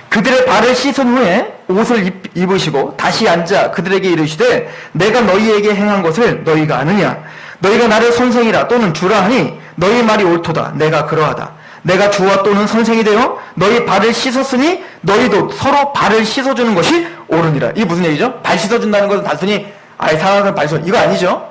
그들의 발을 씻은 후에 옷을 입으시고 다시 앉아 그들에게 이르시되 내가 너희에게 행한 것을 너희가 아느냐? 너희가 나를 선생이라 또는 주라 하니 너희 말이 옳도다. 내가 그러하다. 내가 주와 또는 선생이 되어 너희 발을 씻었으니 너희도 서로 발을 씻어주는 것이 옳으니라. 이게 무슨 얘기죠? 발 씻어준다는 것은 단순히 아예 사랑하는 발 씻어. 이거 아니죠?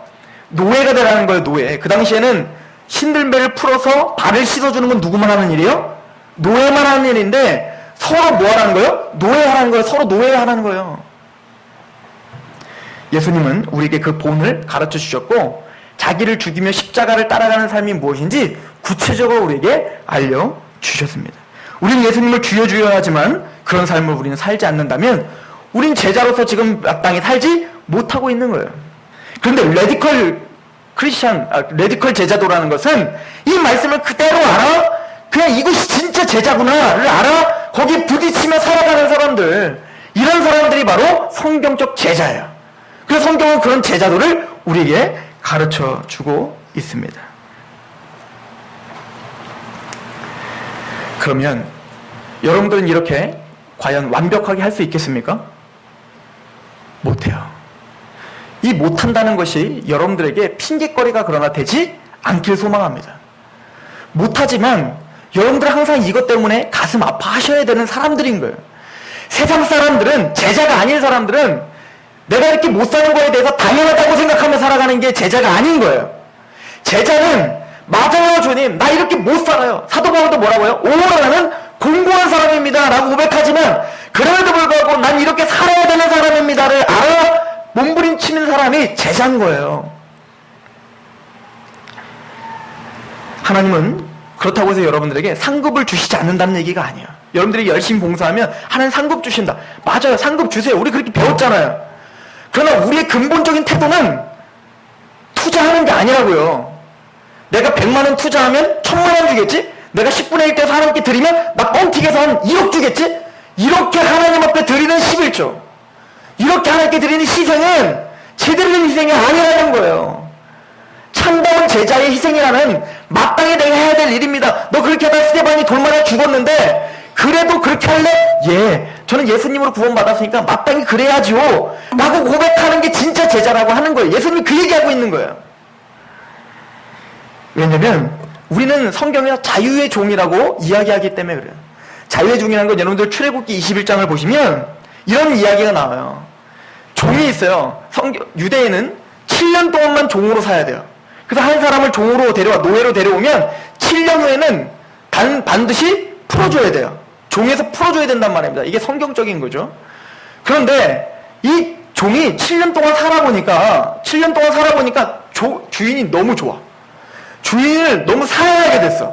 노예가 되라는 거예요. 노예. 그 당시에는 신들매를 풀어서 발을 씻어주는 건 누구만 하는 일이에요? 노예만 하는 일인데 서로 뭐 하라는 거예요? 노예하라는 거예요. 서로 노예하라는 거예요. 예수님은 우리에게 그 본을 가르쳐 주셨고 자기를 죽이며 십자가를 따라가는 삶이 무엇인지 구체적으로 우리에게 알려주셨습니다. 우리는 예수님을 주여 하지만 그런 삶을 우리는 살지 않는다면 우린 제자로서 지금 마땅히 살지 못하고 있는 거예요. 그런데 레디컬 제자도라는 것은 이 말씀을 그대로 알아 그냥 이것이 진짜 제자구나를 알아 거기에 부딪히며 살아가는 사람들, 이런 사람들이 바로 성경적 제자예요. 그래서 성경은 그런 제자도를 우리에게 가르쳐 주고 있습니다. 그러면 여러분들은 이렇게 과연 완벽하게 할 수 있겠습니까? 못해요. 이 못한다는 것이 여러분들에게 핑계거리가 그러나 되지 않길 소망합니다. 못하지만 여러분들은 항상 이것 때문에 가슴 아파하셔야 되는 사람들인 거예요. 세상 사람들은, 제자가 아닌 사람들은 내가 이렇게 못 사는 거에 대해서 당연하다고 생각하며 살아가는 게 제자가 아닌 거예요. 제자는 맞아요 주님, 나 이렇게 못 살아요. 사도 바울도 뭐라고요? 오히려 나는 공고한 사람입니다 라고 고백하지만 그럼에도 불구하고 난 이렇게 살아야 되는 사람입니다를 알아 몸부림치는 사람이 제자인 거예요. 하나님은 그렇다고 해서 여러분들에게 상급을 주시지 않는다는 얘기가 아니에요. 여러분들이 열심히 봉사하면 하나님 상급 주신다. 맞아요. 상급 주세요. 우리 그렇게 배웠잖아요. 그러나 우리의 근본적인 태도는 투자하는 게 아니라고요. 내가 100만 원 투자하면 1000만 원 주겠지? 내가 10분의 1 떼서 하나님께 드리면 나 뻥튀기해서 한 1억 주겠지? 이렇게 하나님 앞에 드리는 11조. 이렇게 하나님께 드리는 희생은 제대로 된 희생이 아니라는 거예요. 참다운 제자의 희생이라는 마땅히 내가 해야 될 일입니다. 너 그렇게 하다 스데반이 돌만에 죽었는데 그래도 그렇게 할래? 예, 저는 예수님으로 구원받았으니까 마땅히 그래야지요 라고 고백하는 게 진짜 제자라고 하는 거예요. 예수님이 그 얘기하고 있는 거예요. 왜냐면 우리는 성경에서 자유의 종이라고 이야기하기 때문에 그래요. 자유의 종이라는 건 여러분들 출애굽기 21장을 보시면 이런 이야기가 나와요. 종이 있어요. 유대인은 7년 동안만 종으로 사야 돼요. 그래서 한 사람을 종으로 노예로 데려오면 7년 후에는 반드시 풀어줘야 돼요. 종에서 풀어줘야 된단 말입니다. 이게 성경적인 거죠. 그런데 이 종이 7년 동안 살아보니까 주인이 너무 좋아. 주인을 너무 사랑하게 됐어.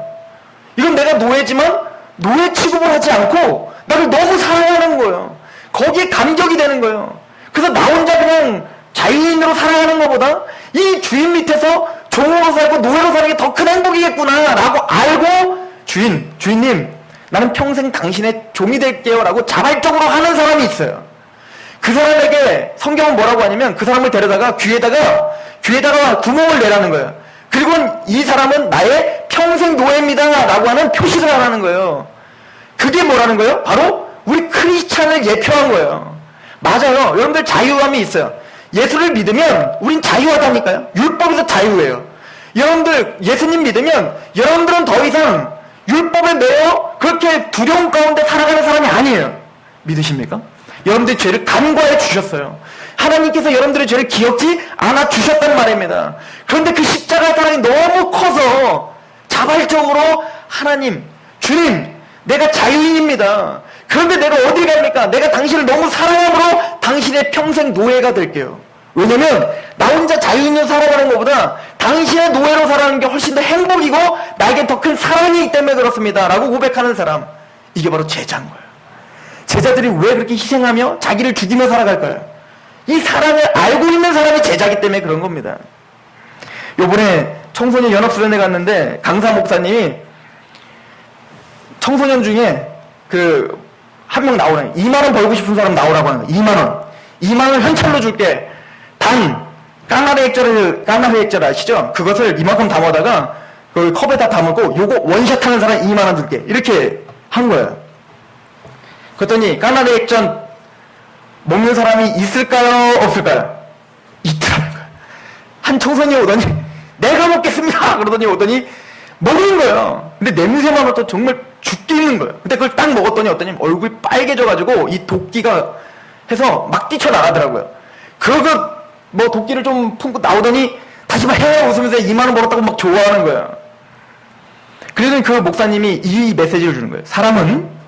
이건 내가 노예지만 노예 취급을 하지 않고 나를 너무 사랑하는 거예요. 거기에 감격이 되는 거예요. 그래서 나 혼자 그냥 자유인으로 살아가는 것보다 이 주인 밑에서 종으로 살고 노예로 사는 게 더 큰 행복이겠구나 라고 알고 주인님 나는 평생 당신의 종이 될게요 라고 자발적으로 하는 사람이 있어요. 그 사람에게 성경은 뭐라고 하냐면 그 사람을 데려다가 귀에다가 구멍을 내라는 거예요. 그리고 이 사람은 나의 평생 노예입니다 라고 하는 표시를 하라는 거예요. 그게 뭐라는 거예요? 바로 우리 크리스찬을 예표한 거예요. 맞아요. 여러분들 자유함이 있어요. 예수를 믿으면 우린 자유하다니까요. 율법에서 자유예요. 여러분들 예수님 믿으면 여러분들은 더 이상 율법에 매여 그렇게 두려움 가운데 살아가는 사람이 아니에요. 믿으십니까? 여러분들이 죄를 간과해 주셨어요. 하나님께서 여러분들의 죄를 기억지 않아 주셨단 말입니다. 그런데 그 십자가 사랑이 너무 커서 자발적으로 하나님, 주님, 내가 자유인입니다. 그런데 내가 어디 갑니까? 내가 당신을 너무 사랑함으로 당신의 평생 노예가 될게요. 왜냐면 나 혼자 자유인으로 살아가는 것보다 당신의 노예로 살아가는 게 훨씬 더 행복이고 나에겐 더 큰 사랑이기 때문에 그렇습니다 라고 고백하는 사람, 이게 바로 제자인 거예요. 제자들이 왜 그렇게 희생하며 자기를 죽이며 살아갈까요? 이 사랑을 알고 있는 사람이 제자기 때문에 그런 겁니다. 요번에 청소년 연합수련회 갔는데 강사 목사님이 청소년 중에 한 명 나오라고 2만 원 벌고 싶은 사람 나오라고 하는 거예요. 2만 원. 2만 원 현찰로 줄게. 단 까나리 액젓 아시죠? 그것을 이만큼 담아다가 그 컵에다 담고 요거 원샷 하는 사람 2만 원 줄게. 이렇게 한 거예요. 그랬더니 까나리 액젓 먹는 사람이 있을까요? 없을까요? 있더라는 거예요. 한 청소년이 오더니 내가 먹겠습니다. 그러더니 오더니 먹는 거예요. 근데 냄새만 맡아도 정말 죽겠는 거예요. 근데 그걸 딱 먹었더니 어떠니 얼굴이 빨개져가지고 이 도끼가 해서 막 뛰쳐나가더라고요. 그러고 뭐 도끼를 좀 품고 나오더니 다시 막 해 웃으면서 2만 원 벌었다고 막 좋아하는 거예요. 그러더니 그 목사님이 이 메시지를 주는 거예요. 사람은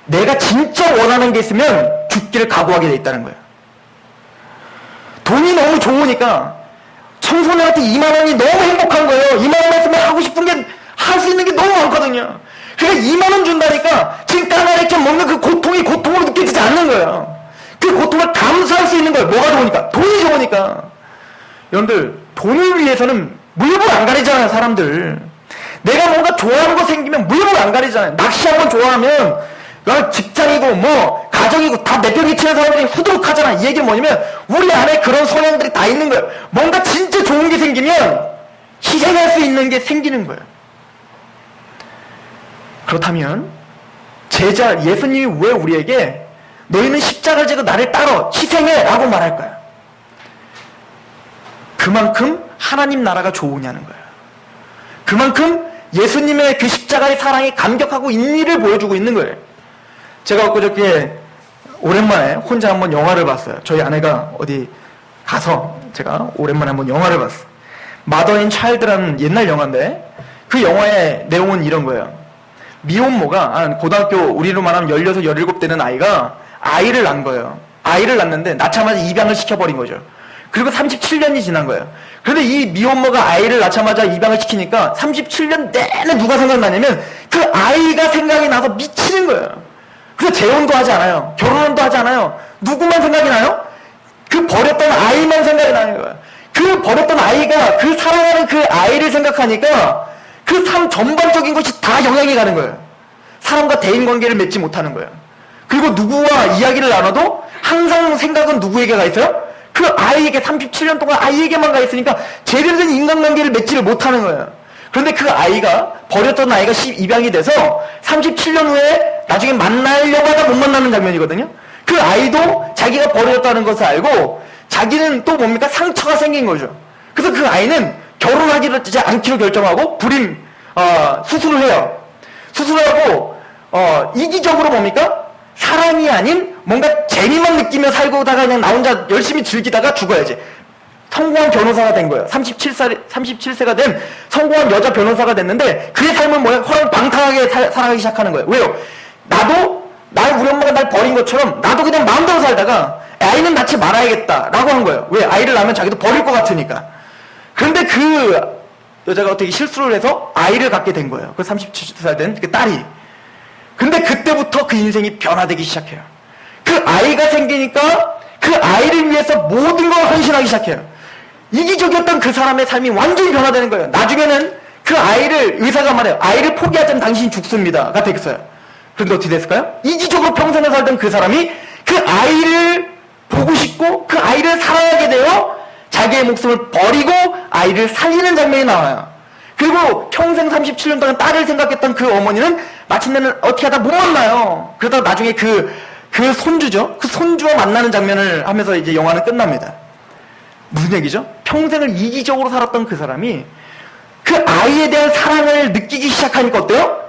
내가 진짜 원하는 게 있으면 죽기를 각오하게 돼 있다는 거예요. 돈이 너무 좋으니까 청소년한테 2만 원이 너무 행복한 거예요. 2만 원만 있으면 하고 싶은 게 할 수 있는 게 너무 많거든요. 그러니까 2만 원 준다니까 지금 까나리액젓 먹는 그 고통이 고통으로 느껴지지 않는 거예요. 그 고통을 감수할 수 있는 거예요. 뭐가 좋으니까? 돈이 좋으니까. 여러분들 돈을 위해서는 물불 안 가리잖아요. 사람들. 내가 뭔가 좋아하는 거 생기면 물불 안 가리잖아요. 낚시 한번 좋아하면 직장이고 뭐 가정이고 다 내팽개치는 사람들이 후두룩하잖아. 이 얘기는 뭐냐면 우리 안에 그런 성향들이 다 있는 거예요. 뭔가 진짜 좋은 게 생기면 희생할 수 있는 게 생기는 거예요. 그렇다면 예수님이 왜 우리에게 너희는 십자가를 지고 나를 따라 희생해 라고 말할까요? 그만큼 하나님 나라가 좋으냐는 거예요. 그만큼 예수님의 그 십자가의 사랑이 감격하고 인리를 보여주고 있는 거예요. 제가 엊그저께 오랜만에 혼자 한번 영화를 봤어요. 저희 아내가 어디 가서 제가 오랜만에 한번 영화를 봤어요. 마더 앤 차일드라는 옛날 영화인데 그 영화의 내용은 이런 거예요. 미혼모가 고등학교 우리로 말하면 16, 17 되는 아이가 아이를 낳은 거예요. 아이를 낳는데 낳자마자 입양을 시켜버린 거죠. 그리고 37년이 지난 거예요. 그런데 이 미혼모가 아이를 낳자마자 입양을 시키니까 37년 내내 누가 생각나냐면 그 아이가 생각이 나서 미치는 거예요. 그래서 재혼도 하지 않아요. 결혼도 하지 않아요. 누구만 생각이 나요? 그 버렸던 아이만 생각이 나는 거예요. 그 버렸던 아이가 그 사랑하는 그 아이를 생각하니까 그 삶 전반적인 것이 다 영향이 가는 거예요. 사람과 대인관계를 맺지 못하는 거예요. 그리고 누구와 이야기를 나눠도 항상 생각은 누구에게 가 있어요? 그 아이에게 37년 동안 아이에게만 가 있으니까 제대로 된 인간관계를 맺지를 못하는 거예요. 그런데 그 아이가 버렸던 아이가 입양이 돼서 37년 후에 나중에 만나려고 하다 못 만나는 장면이거든요. 그 아이도 자기가 버렸다는 것을 알고 자기는 또 뭡니까? 상처가 생긴 거죠. 그래서 그 아이는 결혼하지를 않기로 결정하고 수술을 해요. 수술하고 이기적으로 뭡니까? 사랑이 아닌 뭔가 재미만 느끼며 살고다가 그냥 나 혼자 열심히 즐기다가 죽어야지. 성공한 변호사가 된 거예요. 37세가 된 성공한 여자 변호사가 됐는데 그의 삶은 뭐야? 허랑방탕하게 살아가기 시작하는 거예요. 왜요? 우리 엄마가 날 버린 것처럼 나도 그냥 마음대로 살다가 아이는 낳지 말아야겠다라고 한 거예요. 왜? 아이를 낳으면 자기도 버릴 것 같으니까. 그런데 그 여자가 어떻게 실수를 해서 아이를 갖게 된 거예요. 그 37살 된 그 딸이. 근데 그때부터 그 인생이 변화되기 시작해요. 그 아이가 생기니까 그 아이를 위해서 모든 걸 헌신하기 시작해요. 이기적이었던 그 사람의 삶이 완전히 변화되는 거예요. 나중에는 그 아이를, 의사가 말해요. 아이를 포기하자면 당신이 죽습니다.가 되겠어요. 그런데 어떻게 됐을까요? 이기적으로 평생을 살던 그 사람이 그 아이를 보고 싶고 그 아이를 사랑하게 되어 자기의 목숨을 버리고 아이를 살리는 장면이 나와요. 그리고 평생 37년 동안 딸을 생각했던 그 어머니는 마침내는 어떻게 하다 못 만나요. 그러다 나중에 그 손주죠. 그 손주와 만나는 장면을 하면서 이제 영화는 끝납니다. 무슨 얘기죠? 평생을 이기적으로 살았던 그 사람이 그 아이에 대한 사랑을 느끼기 시작하니까 어때요?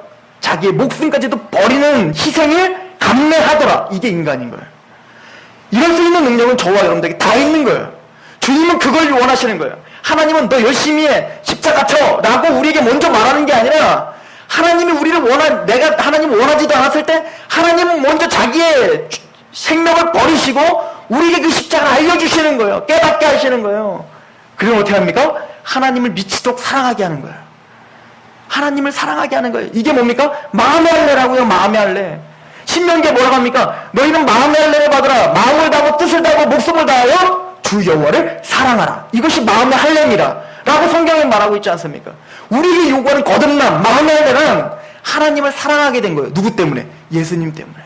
자기의 목숨까지도 버리는 희생을 감내하더라. 이게 인간인 거예요. 이럴 수 있는 능력은 저와 여러분들에게 다 있는 거예요. 주님은 그걸 원하시는 거예요. 하나님은 너 열심히 해, 십자가 쳐 라고 우리에게 먼저 말하는 게 아니라 하나님이 내가 하나님을 원하지도 않았을 때 하나님은 먼저 자기의 생명을 버리시고 우리에게 그 십자가를 알려주시는 거예요. 깨닫게 하시는 거예요. 그러면 어떻게 합니까? 하나님을 미치도록 사랑하게 하는 거예요. 하나님을 사랑하게 하는 거예요. 이게 뭡니까? 마음의 할례라고요. 마음의 할례. 신명기에 뭐라고 합니까? 너희는 마음의 할례를 받으라. 마음을 다하고 뜻을 다하고 목숨을 다하여 주 여호와를 사랑하라. 이것이 마음의 할례니라 라고 성경에 말하고 있지 않습니까? 우리에게 요구하는 거듭남, 마음의 할례는 하나님을 사랑하게 된 거예요. 누구 때문에? 예수님 때문에.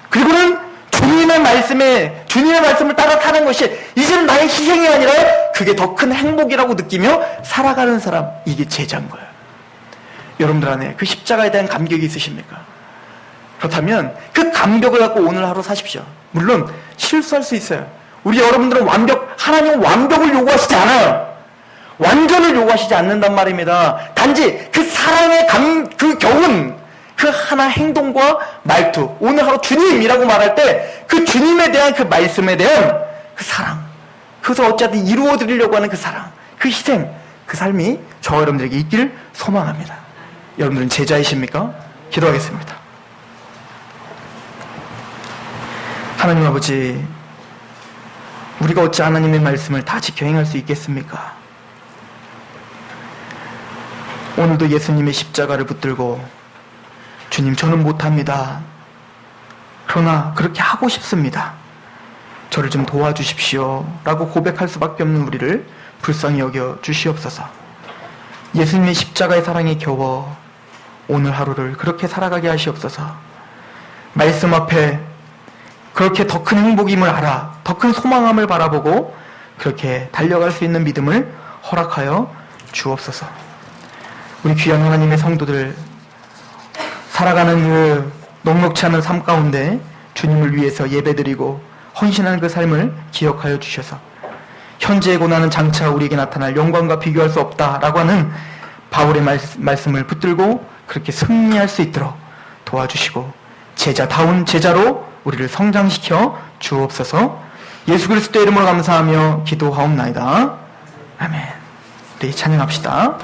그리고는 주님의 말씀을 따라 사는 것이 이제는 나의 희생이 아니라 그게 더 큰 행복이라고 느끼며 살아가는 사람, 이게 제자인 거예요. 여러분들 안에 그 십자가에 대한 감격이 있으십니까? 그렇다면 그 감격을 갖고 오늘 하루 사십시오. 물론 실수할 수 있어요. 우리 여러분들은 하나님은 완벽을 요구하시지 않아요. 완전을 요구하시지 않는단 말입니다. 단지 그 사랑의 그 교훈, 그 하나 행동과 말투, 오늘 하루 주님이라고 말할 때 그 주님에 대한 그 말씀에 대한 그 사랑, 그것을 어찌하든 이루어드리려고 하는 그 사랑, 그 희생, 그 삶이 저와 여러분들에게 있기를 소망합니다. 여러분들은 제자이십니까? 기도하겠습니다. 하나님 아버지, 우리가 어찌 하나님의 말씀을 다 지켜 행할 수 있겠습니까? 오늘도 예수님의 십자가를 붙들고 주님, 저는 못합니다. 그러나 그렇게 하고 싶습니다. 저를 좀 도와주십시오 라고 고백할 수밖에 없는 우리를 불쌍히 여겨 주시옵소서. 예수님의 십자가의 사랑에 겨워 오늘 하루를 그렇게 살아가게 하시옵소서. 말씀 앞에 그렇게 더 큰 행복임을 알아, 더 큰 소망함을 바라보고 그렇게 달려갈 수 있는 믿음을 허락하여 주옵소서. 우리 귀한 하나님의 성도들, 살아가는 그 녹록치 않은 삶 가운데 주님을 위해서 예배드리고 헌신하는 그 삶을 기억하여 주셔서 현재의 고난은 장차 우리에게 나타날 영광과 비교할 수 없다라고 하는 바울의 말씀을 붙들고 그렇게 승리할 수 있도록 도와주시고 제자다운 제자로 우리를 성장시켜 주옵소서. 예수 그리스도의 이름으로 감사하며 기도하옵나이다. 아멘. 우리 찬양합시다.